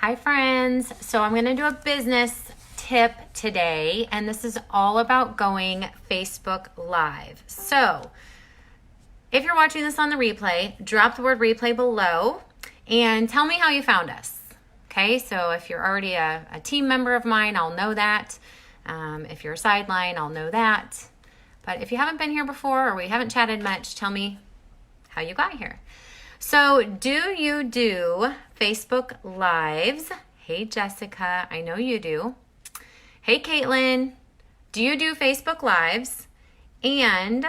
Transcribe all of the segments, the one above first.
Hi friends. So I'm going to do a business tip today, and this is all about going Facebook Live. So if you're watching this on the replay, drop the word replay below and tell me how you found us. Okay, so if you're already a team member of mine, I'll know that. If you're a sideline, I'll know that. But if you haven't been here before or we haven't chatted much, tell me how you got here. So do you do Facebook Lives? Hey, Jessica, I know you do. Hey, Caitlin, do you do Facebook Lives? And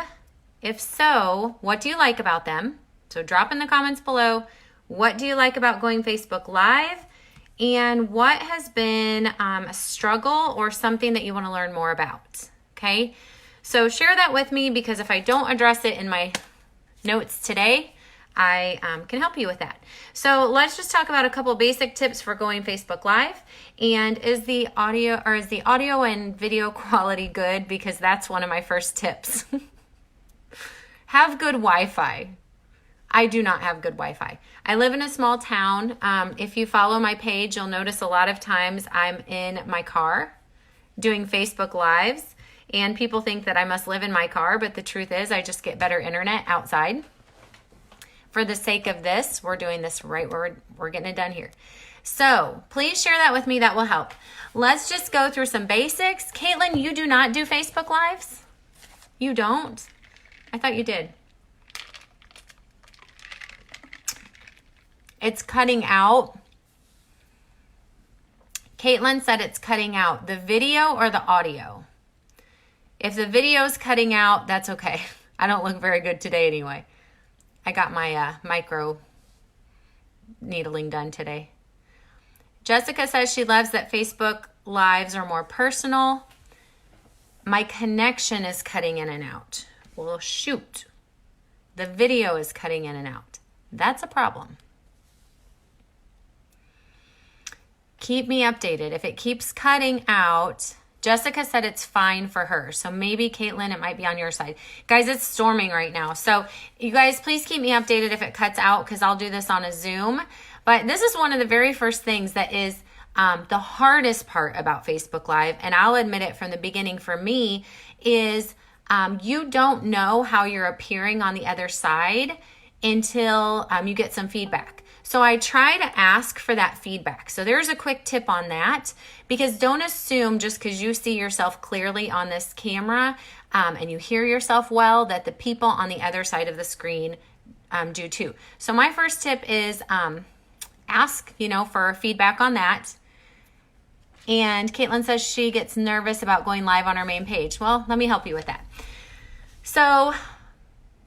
if so, what do you like about them? So drop in the comments below, what do you like about going Facebook Live? And what has been a struggle or something that you want to learn more about? Okay, so share that with me, because if I don't address it in my notes today, I can help you with that. So let's just talk about a couple basic tips for going Facebook Live. And is the audio and video quality good? Because that's one of my first tips. Have good Wi-Fi. I do not have good Wi-Fi. I live in a small town. If you follow my page, you'll notice a lot of times I'm in my car doing Facebook Lives, and people think that I must live in my car, but the truth is I just get better internet outside. For the sake of this, we're doing this right where we're getting it done here. So please share that with me. That will help. Let's just go through some basics. Caitlin, you do not do Facebook Lives? You don't? I thought you did. It's cutting out. Caitlin said it's cutting out. The video or the audio? If the video's cutting out, that's okay. I don't look very good today anyway. I got my micro needling done today. Jessica says she loves that Facebook Lives are more personal. My connection is cutting in and out. Well, shoot. The video is cutting in and out. That's a problem. Keep me updated. If it keeps cutting out, Jessica said it's fine for her. So maybe, Caitlin, it might be on your side. Guys, it's storming right now. So you guys, please keep me updated if it cuts out, because I'll do this on a Zoom. But this is one of the very first things that is the hardest part about Facebook Live. And I'll admit it from the beginning for me is you don't know how you're appearing on the other side until you get some feedback. So I try to ask for that feedback. So there's a quick tip on that, because don't assume just because you see yourself clearly on this camera and you hear yourself well that the people on the other side of the screen do too. So my first tip is ask, for feedback on that. And Caitlin says she gets nervous about going live on our main page. Well, let me help you with that. So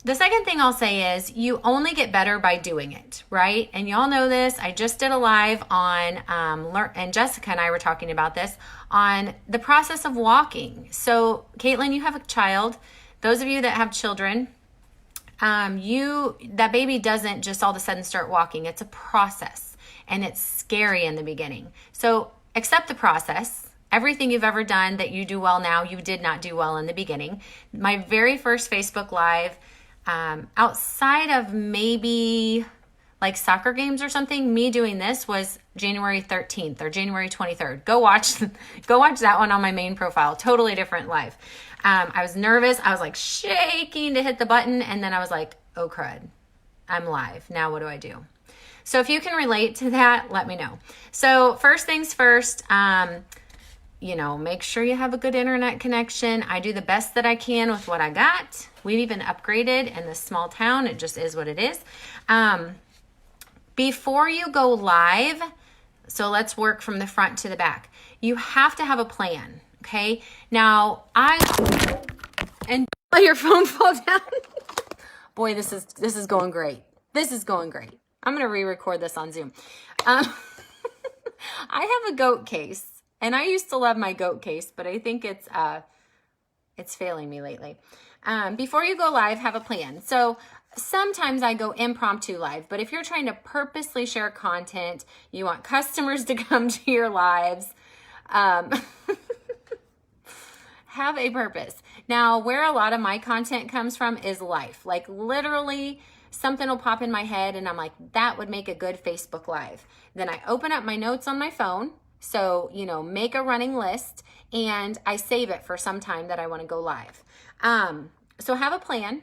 the second thing I'll say is you only get better by doing it, right? And y'all know this. I just did a live on, and Jessica and I were talking about this, on the process of walking. So Caitlin, you have a child. Those of you that have children, that baby doesn't just all of a sudden start walking. It's a process, and it's scary in the beginning. So accept the process. Everything you've ever done that you do well now, you did not do well in the beginning. My very first Facebook Live, outside of maybe like soccer games or something, me doing this was January 13th or January 23rd. Go watch that one on my main profile. Totally different live. I was nervous. I was like shaking to hit the button. And then I was like, oh crud, I'm live. Now what do I do? So if you can relate to that, let me know. So first things first, make sure you have a good internet connection. I do the best that I can with what I got. We've even upgraded in this small town. It just is what it is. Before you go live, so let's work from the front to the back. You have to have a plan, okay? Now, and your phone fall down. Boy, this is going great. This is going great. I'm going to re-record this on Zoom. I have a goat case. And I used to love my goat case, but I think it's failing me lately. Before you go live, have a plan. So sometimes I go impromptu live, but if you're trying to purposely share content, you want customers to come to your lives, have a purpose. Now, where a lot of my content comes from is life, like literally something will pop in my head and I'm like, that would make a good Facebook Live. Then I open up my notes on my phone. So, make a running list and I save it for some time that I want to go live. So have a plan.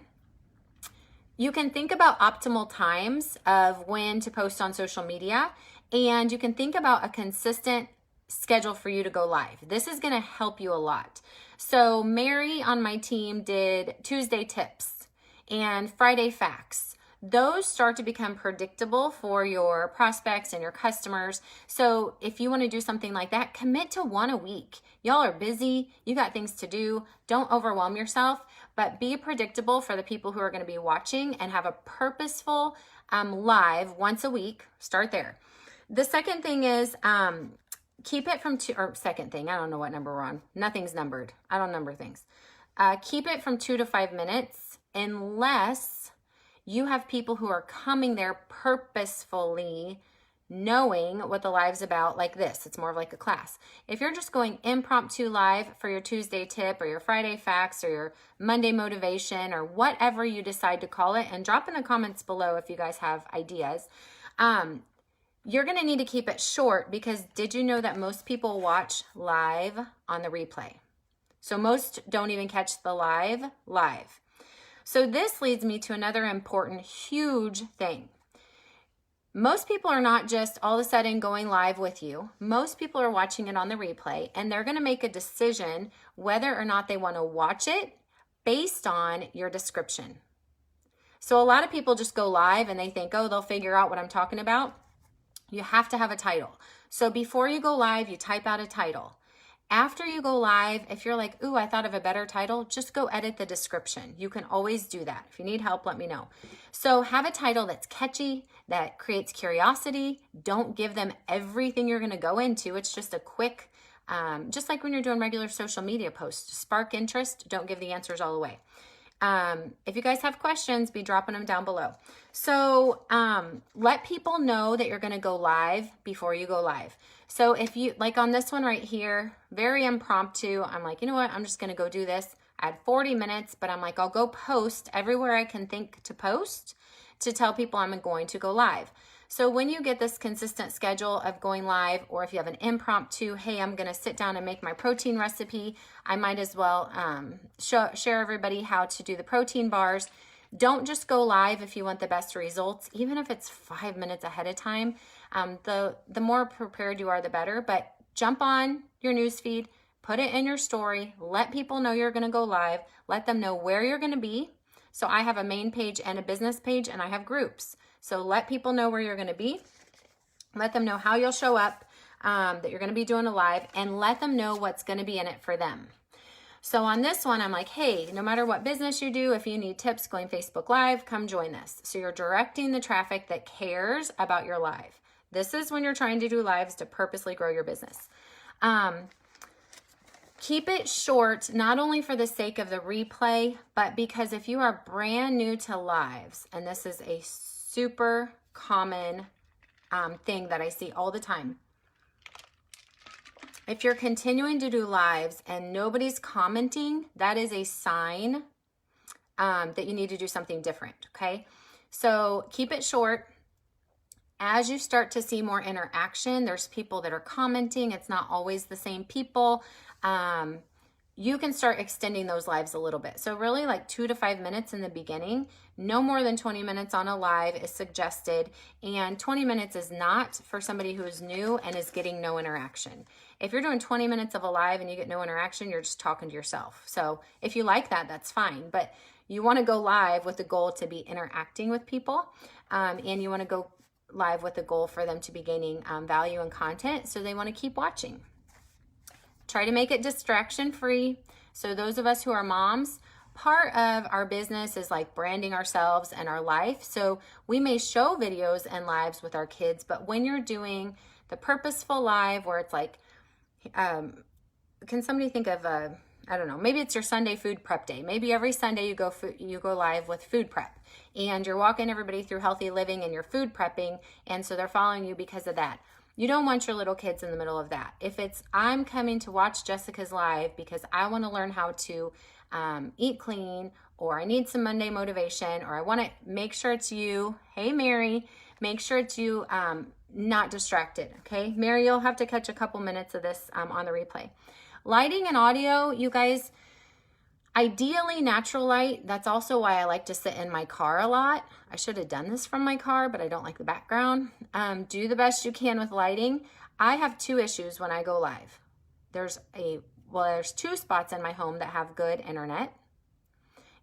You can think about optimal times of when to post on social media, and you can think about a consistent schedule for you to go live. This is going to help you a lot. So Mary on my team did Tuesday tips and Friday facts. Those start to become predictable for your prospects and your customers. So if you want to do something like that, commit to one a week. Y'all are busy. You got things to do. Don't overwhelm yourself, but be predictable for the people who are going to be watching and have a purposeful live once a week. Start there. The second thing is keep it from second thing. I don't know what number we're on. Nothing's numbered. I don't number things. Keep it from 2 to 5 minutes unless you have people who are coming there purposefully knowing what the live's about, like this. It's more of like a class. If you're just going impromptu live for your Tuesday tip or your Friday facts or your Monday motivation or whatever you decide to call it, and drop in the comments below if you guys have ideas, you're going to need to keep it short, because did you know that most people watch live on the replay? So most don't even catch the live. So this leads me to another important, huge thing. Most people are not just all of a sudden going live with you. Most people are watching it on the replay, and they're going to make a decision whether or not they want to watch it based on your description. So a lot of people just go live and they think, oh, they'll figure out what I'm talking about. You have to have a title. So before you go live, you type out a title. After you go live, if you're like, ooh, I thought of a better title, just go edit the description. You can always do that. If you need help, let me know. So have a title that's catchy, that creates curiosity. Don't give them everything you're going to go into. It's just a quick, just like when you're doing regular social media posts, spark interest. Don't give the answers all away. If you guys have questions, be dropping them down below. So let people know that you're going to go live before you go live. So if you, like on this one right here, very impromptu, I'm like, you know what, I'm just going to go do this. I had 40 minutes, but I'm like, I'll go post everywhere I can think to post to tell people I'm going to go live. So when you get this consistent schedule of going live, or if you have an impromptu, hey, I'm going to sit down and make my protein recipe, I might as well share everybody how to do the protein bars. Don't just go live if you want the best results, even if it's 5 minutes ahead of time. The more prepared you are, the better. But jump on your newsfeed, put it in your story, let people know you're going to go live, let them know where you're going to be. So I have a main page and a business page, and I have groups. So let people know where you're going to be. Let them know how you'll show up, that you're going to be doing a live, and let them know what's going to be in it for them. So on this one, I'm like, hey, no matter what business you do, if you need tips going Facebook Live, come join this. So you're directing the traffic that cares about your live. This is when you're trying to do lives to purposely grow your business. Keep it short, not only for the sake of the replay, but because if you are brand new to lives, and this is a super common thing that I see all the time. If you're continuing to do lives and nobody's commenting, that is a sign that you need to do something different, okay? So keep it short. As you start to see more interaction, there's people that are commenting. It's not always the same people. You can start extending those lives a little bit. So really like 2 to 5 minutes in the beginning. No more than 20 minutes on a live is suggested. And 20 minutes is not for somebody who is new and is getting no interaction. If you're doing 20 minutes of a live and you get no interaction, you're just talking to yourself. So if you like that, that's fine. But you want to go live with the goal to be interacting with people. And you want to go live with the goal for them to be gaining value and content. So they want to keep watching. Try to make it distraction free. So those of us who are moms, part of our business is like branding ourselves and our life. So we may show videos and lives with our kids, but when you're doing the purposeful live where it's like, can somebody think of I don't know, maybe it's your Sunday food prep day. Maybe every Sunday you go live with food prep and you're walking everybody through healthy living and you're food prepping. And so they're following you because of that. You don't want your little kids in the middle of that. If it's, I'm coming to watch Jessica's live because I want to learn how to eat clean, or I need some Monday motivation, or I want to make sure it's you. Hey, Mary, make sure it's you, not distracted, okay? Mary, you'll have to catch a couple minutes of this on the replay. Lighting and audio, you guys, ideally natural light. That's also why I like to sit in my car a lot. I should have done this from my car, but I don't like the background. Do the best you can with lighting. I have two issues when I go live. There's two spots in my home that have good internet,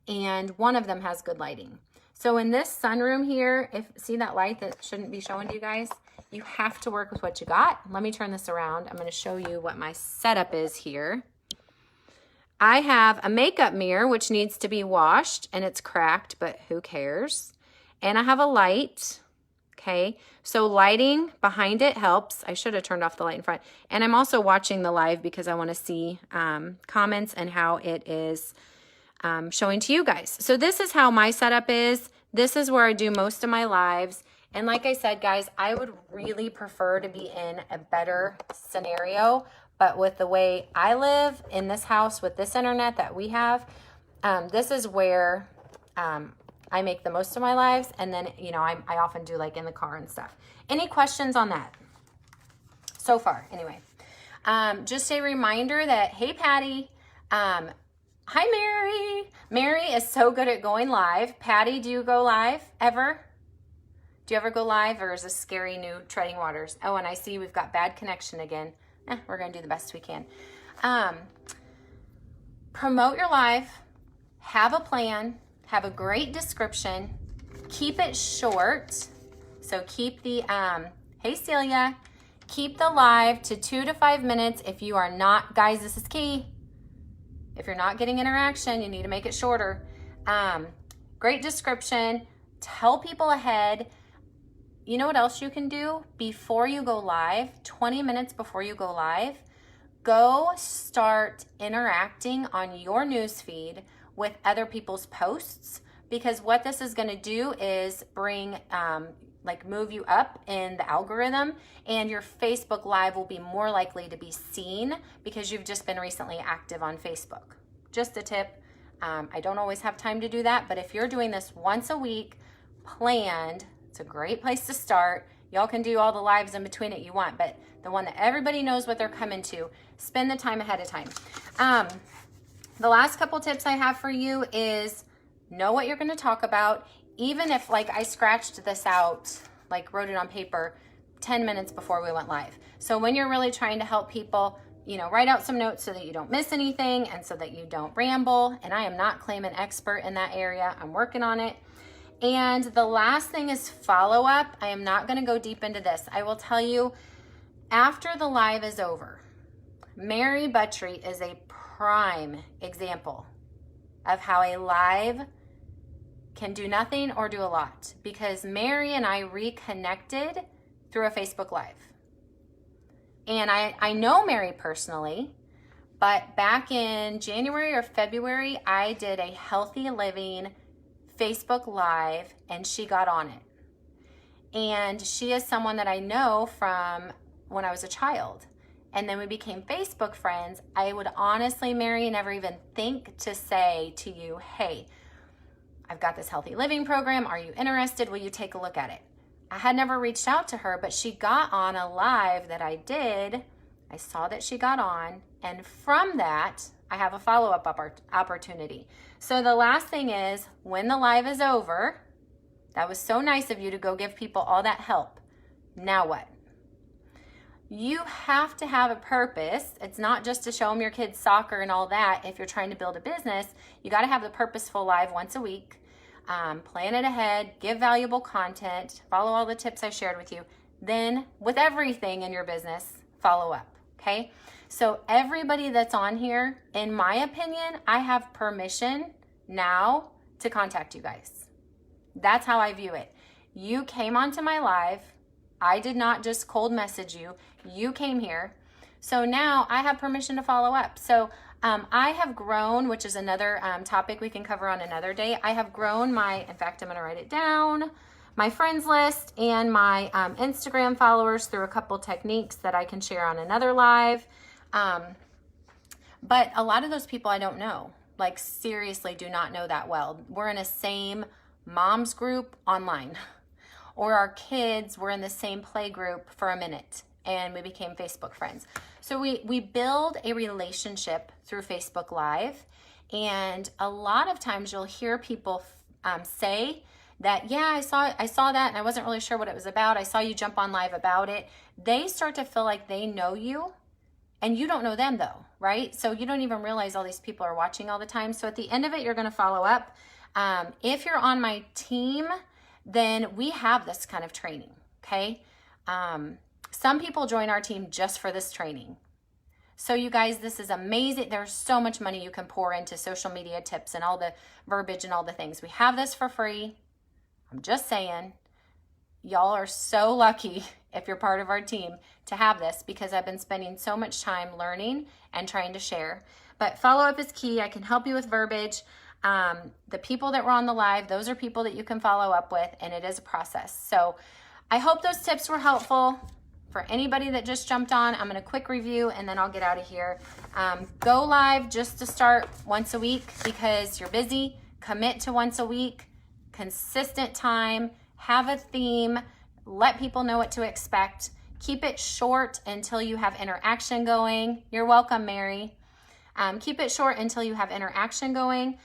and one of them has good lighting. So in this sunroom here, see that light that shouldn't be showing to you guys? You have to work with what you got. Let me turn this around. I'm going to show you what my setup is here. I have a makeup mirror, which needs to be washed, and it's cracked, but who cares? And I have a light, okay? So lighting behind it helps. I should have turned off the light in front. And I'm also watching the live because I want to see comments and how it is showing to you guys. So this is how my setup is. This is where I do most of my lives. And like I said, guys, I would really prefer to be in a better scenario. But with the way I live in this house with this internet that we have, this is where I make the most of my lives. And then, you know, I often do like in the car and stuff. Any questions on that so far? Anyway, just a reminder that, hey, Patty, hi, Mary. Mary is so good at going live. Patty, do you go live ever? Do you ever go live, or is this scary new treading waters? Oh, and I see we've got bad connection again. We're going to do the best we can. Promote your live. Have a plan. Have a great description. Keep it short. So keep the, hey, Celia, keep the live to 2 to 5 minutes. If you are not, guys, this is key. If you're not getting interaction, you need to make it shorter. Great description. Tell people ahead. You know what else you can do? Before you go live, 20 minutes before you go live, go start interacting on your newsfeed with other people's posts, because what this is going to do is bring, move you up in the algorithm, and your Facebook Live will be more likely to be seen because you've just been recently active on Facebook. Just a tip. I don't always have time to do that, but if you're doing this once a week, planned, it's a great place to start. Y'all can do all the lives in between it you want, but the one that everybody knows what they're coming to, spend the time ahead of time. The last couple tips I have for you is know what you're going to talk about. Even if, like, I scratched this out, like wrote it on paper 10 minutes before we went live. So when you're really trying to help people, you know, write out some notes so that you don't miss anything and so that you don't ramble. And I am not claiming expert in that area. I'm working on it. And the last thing is follow up. I am not going to go deep into this. I will tell you, after the live is over, Mary Buttry is a prime example of how a live can do nothing or do a lot, because Mary and I reconnected through a Facebook Live. And I know Mary personally, but back in January or February, I did a healthy living Facebook Live, and she got on it. And she is someone that I know from when I was a child. And then we became Facebook friends. I would honestly, Mary, never even think to say to you, hey, I've got this healthy living program. Are you interested? Will you take a look at it? I had never reached out to her, but she got on a live that I did. I saw that she got on. And from that, I have a follow-up opportunity. So the last thing is, when the live is over, that was so nice of you to go give people all that help. Now what? You have to have a purpose. It's not just to show them your kids soccer and all that. If you're trying to build a business, you got to have the purposeful live once a week. Plan it ahead, give valuable content, follow all the tips I shared with you. Then with everything in your business, follow up, okay? So everybody that's on here, in my opinion, I have permission now to contact you guys. That's how I view it. You came onto my live. I did not just cold message you. You came here. So now I have permission to follow up. So I have grown, which is another topic we can cover on another day. I have grown in fact, I'm going to write it down, my friends list and my Instagram followers through a couple techniques that I can share on another live. But a lot of those people I don't know. like seriously do not know that well. We're in a same mom's group online, or our kids were in the same play group for a minute and we became Facebook friends. So we build a relationship through Facebook Live, and a lot of times you'll hear people say that, yeah, I saw that and I wasn't really sure what it was about. I saw you jump on live about it. They start to feel like they know you, and you don't know them though, right? So you don't even realize all these people are watching all the time. So at the end of it, you're going to follow up. If you're on my team, then we have this kind of training, okay? Some people join our team just for this training. So you guys, this is amazing. There's so much money you can pour into social media tips and all the verbiage and all the things. We have this for free. I'm just saying, y'all are so lucky if you're part of our team to have this, because I've been spending so much time learning and trying to share. But follow up is key. I can help you with verbiage. The people that were on the live, those are people that you can follow up with, and it is a process. So I hope those tips were helpful. For anybody that just jumped on, I'm going to quick review and then I'll get out of here. Go live just to start once a week because you're busy. Commit to once a week, consistent time, have a theme, let people know what to expect. Keep it short until you have interaction going. You're welcome, Mary. Keep it short until you have interaction going.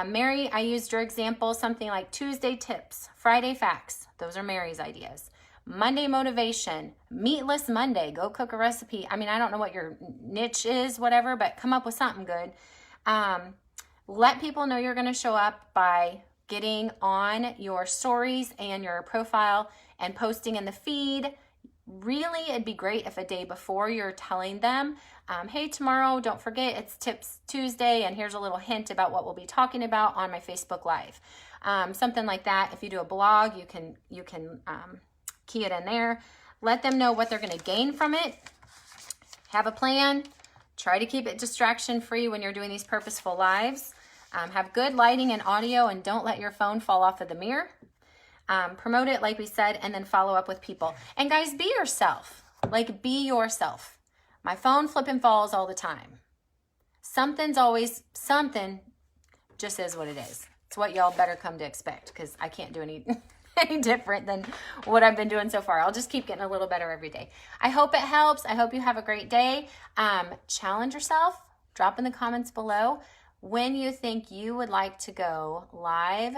Mary, I used your example, something like Tuesday tips, Friday facts. Those are Mary's ideas. Monday motivation, meatless Monday, go cook a recipe. I mean, I don't know what your niche is, whatever, but come up with something good. Let people know you're going to show up by getting on your stories and your profile and posting in the feed. Really, it'd be great if a day before you're telling them, hey, tomorrow, don't forget, it's Tips Tuesday, and here's a little hint about what we'll be talking about on my Facebook Live. Something like that. If you do a blog, you can key it in there. Let them know what they're going to gain from it. Have a plan. Try to keep it distraction free when you're doing these purposeful lives. Have good lighting and audio, and don't let your phone fall off of the mirror. Promote it like we said, and then follow up with people. And guys, be yourself. Like, be yourself. My phone flipping falls all the time. Something just is what it is. It's what y'all better come to expect, because I can't do any different than what I've been doing so far. I'll just keep getting a little better every day. I hope it helps. I hope you have a great day. Challenge yourself. Drop in the comments below when you think you would like to go live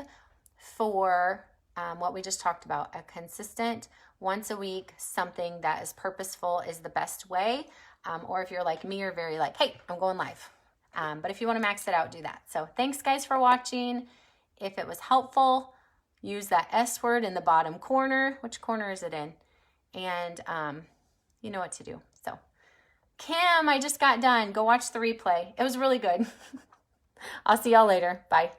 for what we just talked about. A consistent, once a week, something that is purposeful is the best way. Or if you're like me, you're very like, hey, I'm going live. But if you want to max it out, do that. So thanks guys for watching. If it was helpful, use that S word in the bottom corner. Which corner is it in? And you know what to do. So Kim, I just got done. Go watch the replay. It was really good. I'll see y'all later. Bye.